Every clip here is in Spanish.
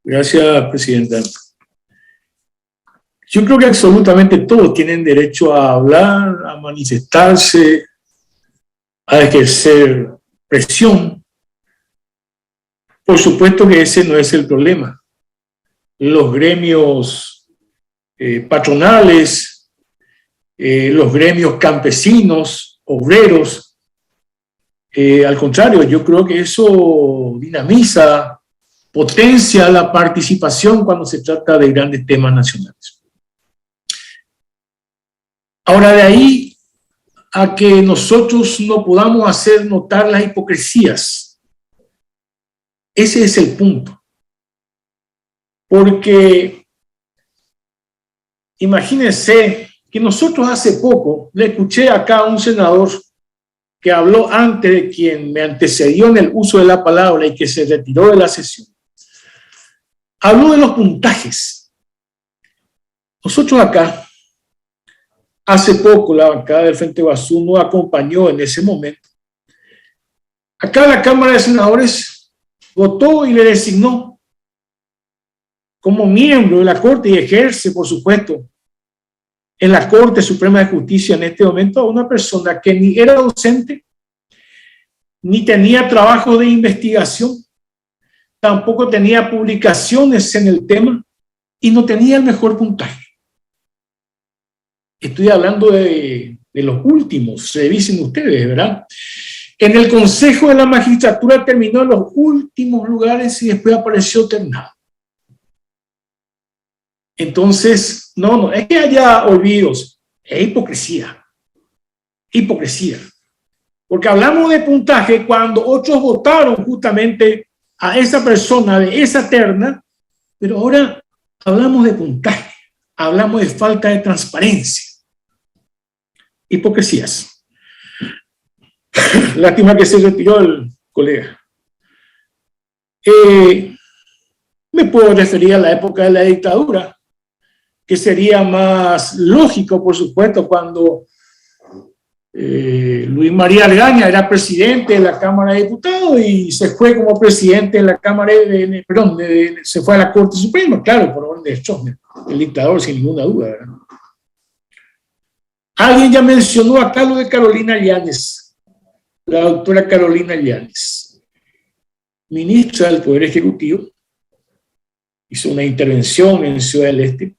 Gracias, Presidenta. Yo creo que absolutamente todos tienen derecho a hablar, a manifestarse, a ejercer presión. Por supuesto que ese no es el problema. Los gremios patronales, los gremios campesinos, obreros, al contrario, yo creo que eso dinamiza, potencia la participación cuando se trata de grandes temas nacionales. Ahora, de ahí a que nosotros no podamos hacer notar las hipocresías, ese es el punto. Porque imagínense que nosotros hace poco le escuché acá a un senador que habló antes de quien me antecedió en el uso de la palabra y que se retiró de la sesión. Habló de los puntajes. Nosotros acá, hace poco, la bancada del Frente Guazú nos acompañó en ese momento. Acá la Cámara de Senadores votó y le designó como miembro de la Corte y ejerce, por supuesto, en la Corte Suprema de Justicia en este momento a una persona que ni era docente, ni tenía trabajo de investigación, tampoco tenía publicaciones en el tema y no tenía el mejor puntaje. Estoy hablando de los últimos, revisen ustedes, ¿verdad? En el Consejo de la Magistratura terminó en los últimos lugares y después apareció ternado. Entonces, no es que haya olvidos, es hipocresía. Hipocresía. Porque hablamos de puntaje cuando otros votaron justamente a esa persona de esa terna, pero ahora hablamos de puntaje, hablamos de falta de transparencia. Hipocresías. Lástima que se retiró el colega. Me puedo referir a la época de la dictadura, que sería más lógico, por supuesto, cuando Luis María Argaña era presidente de la Cámara de Diputados y se fue como presidente de la Cámara se fue a la Corte Suprema, claro, por orden de Stroessner, el dictador, sin ninguna duda, ¿verdad? Alguien ya mencionó acá lo de Carolina Llanes, la doctora Carolina Llanes, ministra del Poder Ejecutivo, hizo una intervención en Ciudad del Este.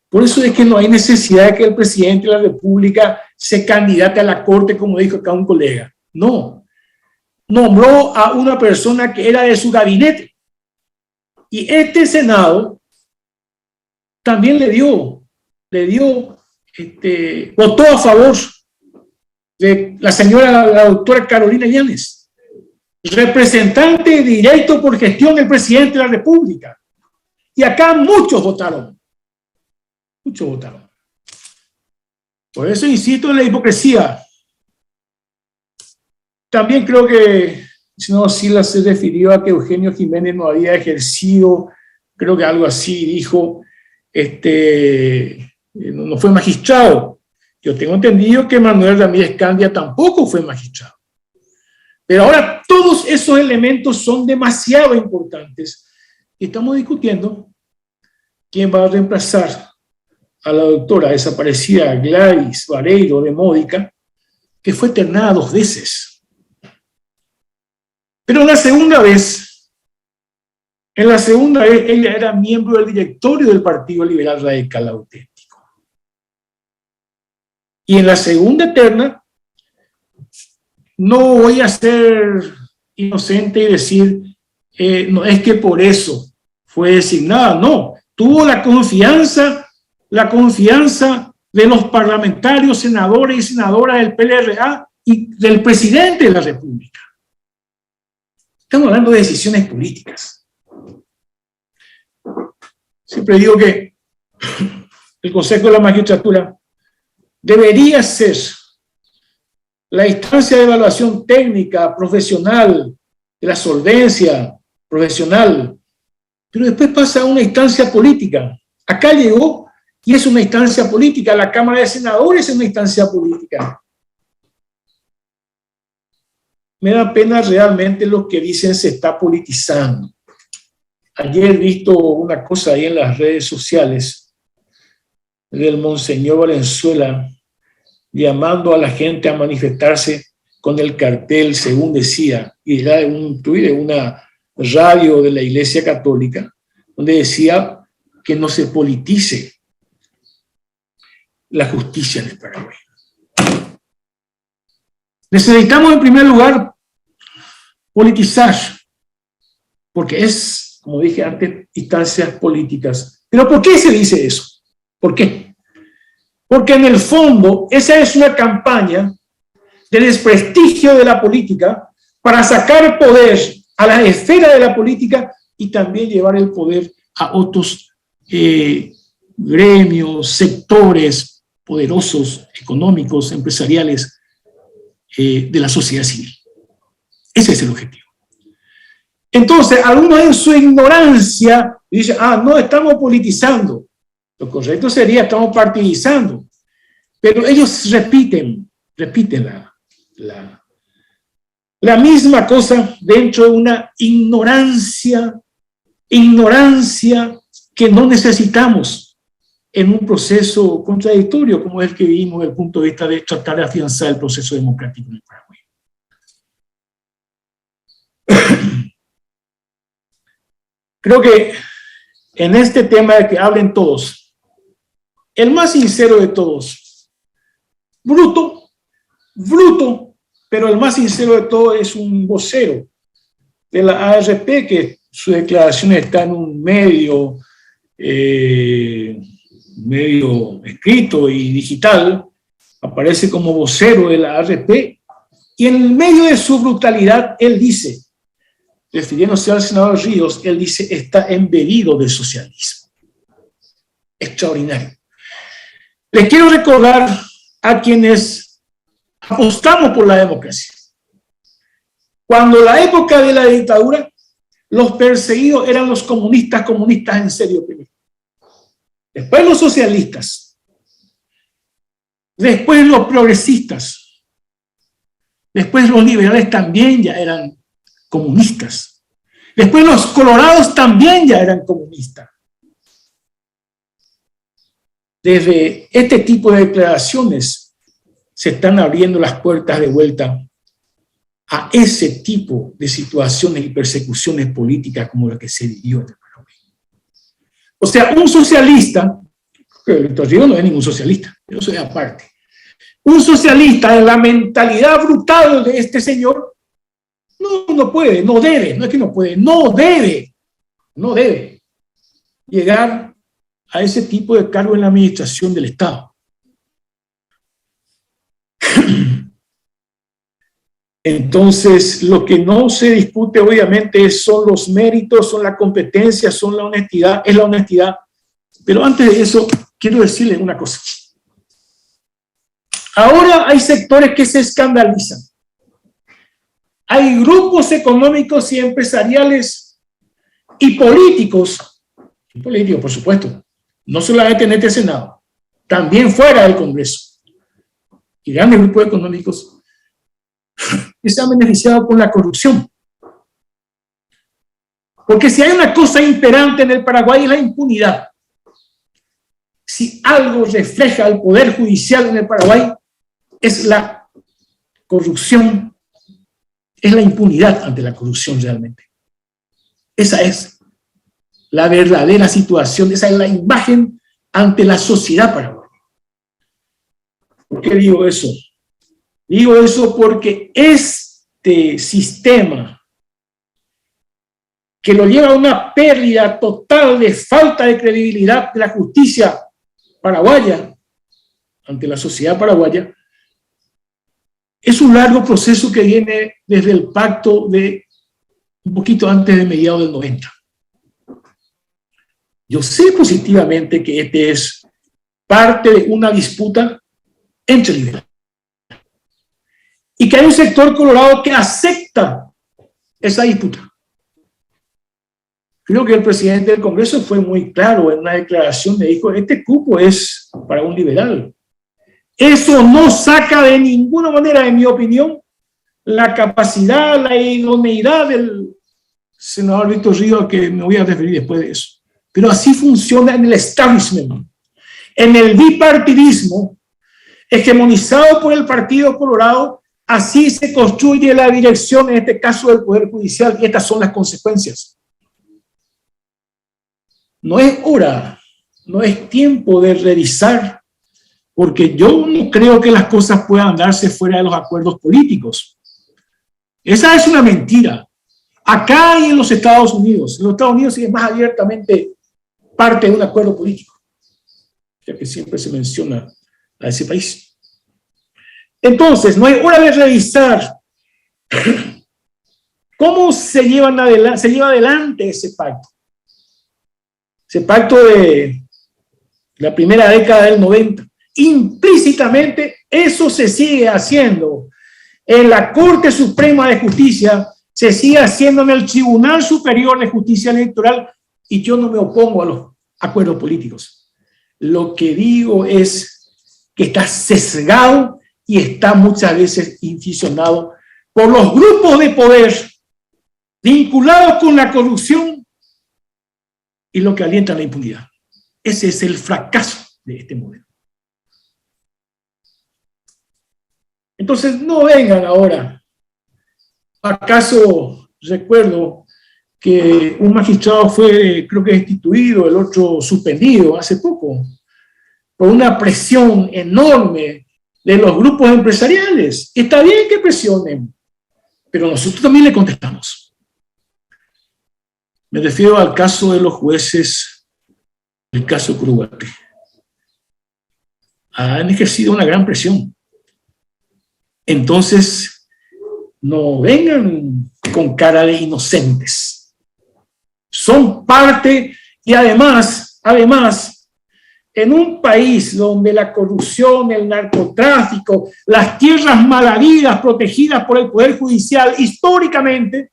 Por eso es que no hay necesidad de que el presidente de la República se candidate a la Corte, como dijo acá un colega. No. Nombró a una persona que era de su gabinete. Y este Senado también votó a favor de la señora, la doctora Carolina Llanes, representante directo por gestión del presidente de la República. Y acá muchos votaron. Muchos votaron. Por eso insisto en la hipocresía. También creo que, si no, Sila se refirió a que Eugenio Jiménez no había ejercido, creo que algo así dijo, no fue magistrado. Yo tengo entendido que Manuel Ramírez Candia tampoco fue magistrado. Pero ahora todos esos elementos son demasiado importantes. Y estamos discutiendo quién va a reemplazar a la doctora desaparecida Gladys Vareiro de Módica, que fue ternada 2 veces. Pero en la segunda vez ella era miembro del directorio del Partido Liberal Radical Auténtico. Y en la segunda terna, no voy a ser inocente y decir, no es que por eso fue designada, no, tuvo la confianza de los parlamentarios, senadores y senadoras del PLRA y del presidente de la República. Estamos hablando de decisiones políticas. Siempre digo que el Consejo de la Magistratura debería ser la instancia de evaluación técnica, profesional, de la solvencia profesional, pero después pasa a una instancia política. Acá llegó y es una instancia política. La Cámara de Senadores es una instancia política. Me da pena realmente lo que dicen se está politizando. Ayer he visto una cosa ahí en las redes sociales del Monseñor Valenzuela llamando a la gente a manifestarse con el cartel, según decía, y era de un tuit de una radio de la Iglesia Católica, donde decía que no se politice la justicia en el Paraguay. Necesitamos en primer lugar politizar, porque es, como dije antes, instancias políticas. ¿Pero por qué se dice eso? ¿Por qué? Porque en el fondo esa es una campaña de desprestigio de la política para sacar poder a la esfera de la política y también llevar el poder a otros gremios, sectores poderosos, económicos, empresariales de la sociedad civil. Ese es el objetivo. Entonces, algunos en su ignorancia dicen, no estamos politizando. Lo correcto sería, estamos partidizando. Pero ellos repiten la misma cosa dentro de una ignorancia que no necesitamos en un proceso contradictorio como el que vivimos desde el punto de vista de tratar de afianzar el proceso democrático en el Paraguay. Creo que en este tema de que hablen todos, el más sincero de todos, bruto, pero el más sincero de todos es un vocero de la ARP, que su declaración está en un medio escrito y digital, aparece como vocero de la ARP, y en medio de su brutalidad, él dice, refiriéndose al senador Ríos, él dice, está embebido del socialismo. Extraordinario. Les quiero recordar a quienes apostamos por la democracia. Cuando en la época de la dictadura, los perseguidos eran los comunistas en serio primero. Después los socialistas. Después los progresistas. Después los liberales también ya eran comunistas. Después los colorados también ya eran comunistas. Desde este tipo de declaraciones se están abriendo las puertas de vuelta a ese tipo de situaciones y persecuciones políticas como la que se vivió en el Paraguay. O sea, un socialista, Víctor Ríos no es ningún socialista, yo soy aparte. Un socialista en la mentalidad brutal de este señor no puede, no debe, no es que no puede, no debe llegar a ese tipo de cargo en la administración del Estado. Entonces, lo que no se discute obviamente son los méritos, son la competencia, son la honestidad, es la honestidad. Pero antes de eso, quiero decirles una cosa. Ahora hay sectores que se escandalizan. Hay grupos económicos y empresariales y políticos, por supuesto, no solamente en este Senado, también fuera del Congreso, y grandes grupos económicos que se han beneficiado con la corrupción. Porque si hay una cosa imperante en el Paraguay es la impunidad. Si algo refleja el poder judicial en el Paraguay es la corrupción, es la impunidad ante la corrupción realmente. Esa es la verdadera situación, esa es la imagen ante la sociedad paraguaya. ¿Por qué digo eso? Digo eso porque este sistema que lo lleva a una pérdida total de falta de credibilidad de la justicia paraguaya ante la sociedad paraguaya, es un largo proceso que viene desde el pacto de un poquito antes de mediados del 90. Yo sé positivamente que este es parte de una disputa entre liberales. Y que hay un sector colorado que acepta esa disputa. Creo que el presidente del Congreso fue muy claro en una declaración, le dijo, este cupo es para un liberal. Eso no saca de ninguna manera, en mi opinión, la capacidad, la idoneidad del senador Víctor Ríos, que me voy a referir después de eso. Pero así funciona en el establishment, en el bipartidismo, hegemonizado por el Partido Colorado. Así se construye la dirección, en este caso del Poder Judicial, y estas son las consecuencias. No es hora, no es tiempo de revisar, porque yo no creo que las cosas puedan darse fuera de los acuerdos políticos. Esa es una mentira. Acá y en los Estados Unidos sí es más abiertamente parte de un acuerdo político, ya que siempre se menciona a ese país. Entonces, no hay hora de revisar cómo se lleva adelante ese pacto. Ese pacto de la primera década del 90. Implícitamente, eso se sigue haciendo en la Corte Suprema de Justicia, se sigue haciendo en el Tribunal Superior de Justicia Electoral, y yo no me opongo a los acuerdos políticos. Lo que digo es que está sesgado y está muchas veces inficionado por los grupos de poder vinculados con la corrupción y lo que alienta la impunidad. Ese es el fracaso de este modelo. Entonces, no vengan ahora. ¿Acaso recuerdo que un magistrado fue, creo que destituido, el otro suspendido hace poco, por una presión enorme de los grupos empresariales? Está bien que presionen, pero nosotros también le contestamos. Me refiero al caso de los jueces, el caso Curuguaté. Han ejercido una gran presión. Entonces, no vengan con cara de inocentes. Son parte, y además, en un país donde la corrupción, el narcotráfico, las tierras malavidas protegidas por el Poder Judicial históricamente,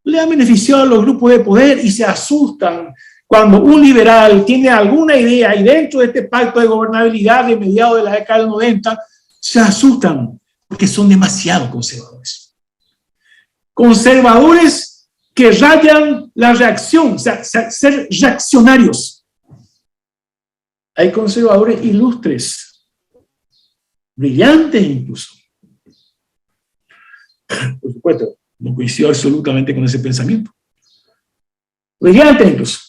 le han beneficiado a los grupos de poder y se asustan cuando un liberal tiene alguna idea y dentro de este pacto de gobernabilidad de mediados de la década del 90, se asustan porque son demasiado conservadores. Conservadores que rayan la reacción, o sea, ser reaccionarios. Hay conservadores ilustres, brillantes incluso. Por supuesto, no coincido absolutamente con ese pensamiento. Brillantes incluso.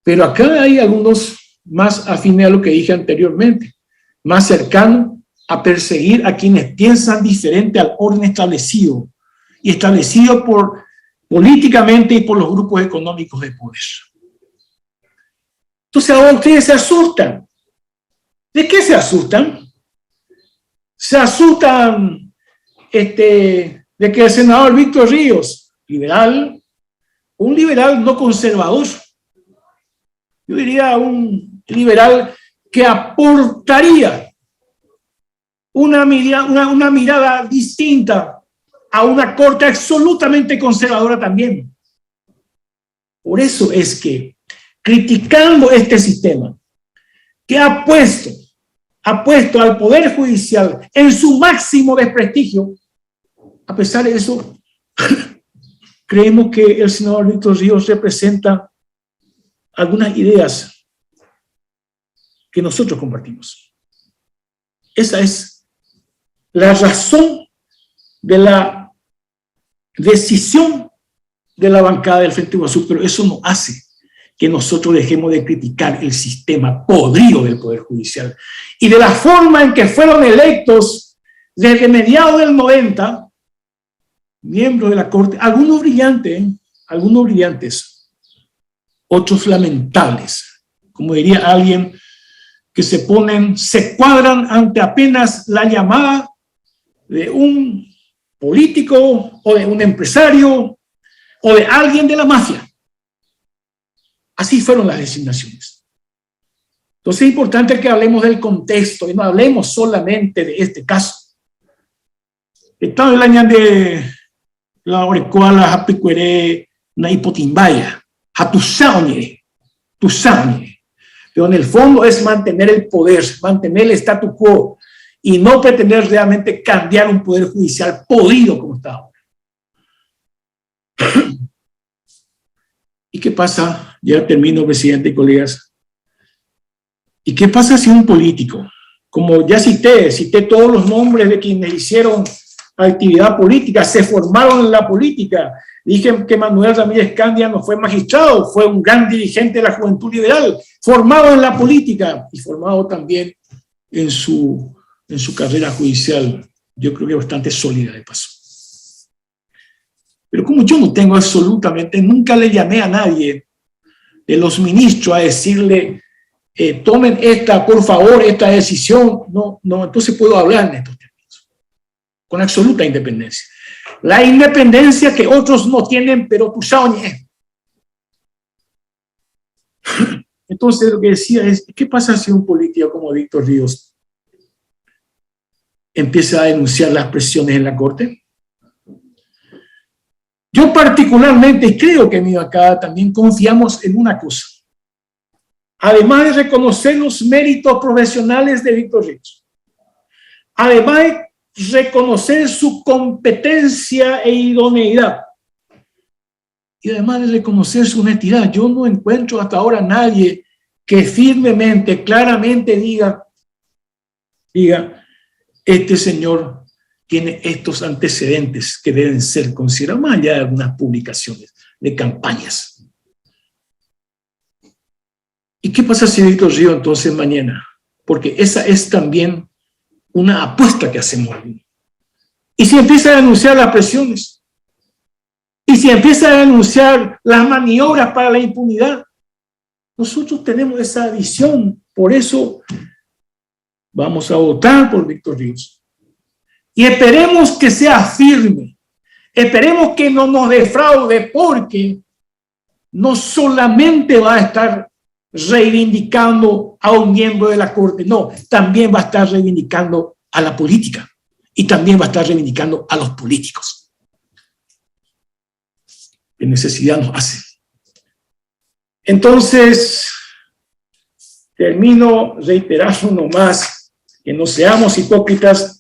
Pero acá hay algunos más afines a lo que dije anteriormente, más cercanos a perseguir a quienes piensan diferente al orden establecido, y establecido políticamente y por los grupos económicos de poder. Entonces ahora ustedes se asustan. ¿De qué se asustan? Se asustan de que el senador Víctor Ríos, liberal, un liberal no conservador, yo diría un liberal que aportaría una mirada distinta a una corte absolutamente conservadora también. Por eso es que, criticando este sistema, que ha puesto al Poder Judicial en su máximo desprestigio, a pesar de eso, creemos que el senador Víctor Ríos representa algunas ideas que nosotros compartimos. Esa es la razón de la decisión de la bancada del Frente Guazú, pero eso no hace que nosotros dejemos de criticar el sistema podrido del Poder Judicial y de la forma en que fueron electos desde mediados del 90 miembros de la Corte, algunos brillantes, otros lamentables, como diría alguien, que se cuadran ante apenas la llamada de un político o de un empresario o de alguien de la mafia. Así fueron las designaciones. Entonces es importante que hablemos del contexto y no hablemos solamente de este caso. Estado el año de la orecuala hapicuere na hipotimbaya, hatusaune. Pero en el fondo es mantener el poder, mantener el statu quo y no pretender realmente cambiar un poder judicial podrido como está ahora. ¿Y qué pasa? Ya termino, presidente y colegas. ¿Y qué pasa si un político, como ya cité todos los nombres de quienes hicieron actividad política, se formaron en la política? Dije que Manuel Ramírez Candia no fue magistrado, fue un gran dirigente de la Juventud Liberal, formado en la política y formado también en su carrera judicial, yo creo que bastante sólida de paso. Pero como yo no tengo absolutamente, nunca le llamé a nadie de los ministros a decirle, tomen por favor, esta decisión, no, entonces puedo hablar en estos términos, con absoluta independencia. La independencia que otros no tienen, pero tú sabes. Entonces lo que decía es, ¿qué pasa si un político como Víctor Ríos empieza a denunciar las presiones en la Corte? Yo particularmente, y creo que en mi bancada también confiamos en una cosa. Además de reconocer los méritos profesionales de Víctor Ríos, además de reconocer su competencia e idoneidad, y además de reconocer su honestidad, yo no encuentro hasta ahora nadie que firmemente, claramente diga, este señor tiene estos antecedentes que deben ser considerados, más allá de algunas publicaciones de campañas. ¿Y qué pasa si Víctor Ríos entonces mañana? Porque esa es también una apuesta que hacemos. Y si empieza a denunciar las presiones, y si empieza a denunciar las maniobras para la impunidad, nosotros tenemos esa visión. Por eso vamos a votar por Víctor Ríos. Y esperemos que sea firme, esperemos que no nos defraude, porque no solamente va a estar reivindicando a un miembro de la Corte, no, también va a estar reivindicando a la política y también va a estar reivindicando a los políticos. ¿Qué necesidad nos hace? Entonces, termino reiterando nomás que no seamos hipócritas,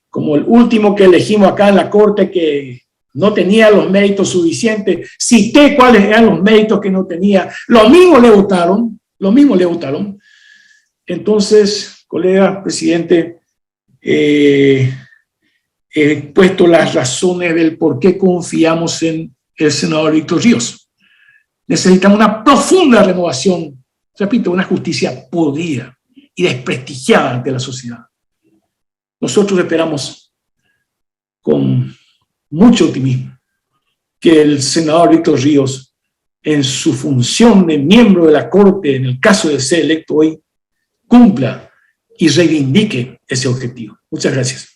como el último que elegimos acá en la Corte, que no tenía los méritos suficientes. Cité cuáles eran los méritos que no tenía. Lo mismo le votaron. Entonces, colega presidente, he puesto las razones del por qué confiamos en el senador Víctor Ríos. Necesitamos una profunda renovación, repito, una justicia podrida y desprestigiada ante la sociedad. Nosotros esperamos con mucho optimismo que el senador Víctor Ríos, en su función de miembro de la Corte, en el caso de ser electo hoy, cumpla y reivindique ese objetivo. Muchas gracias.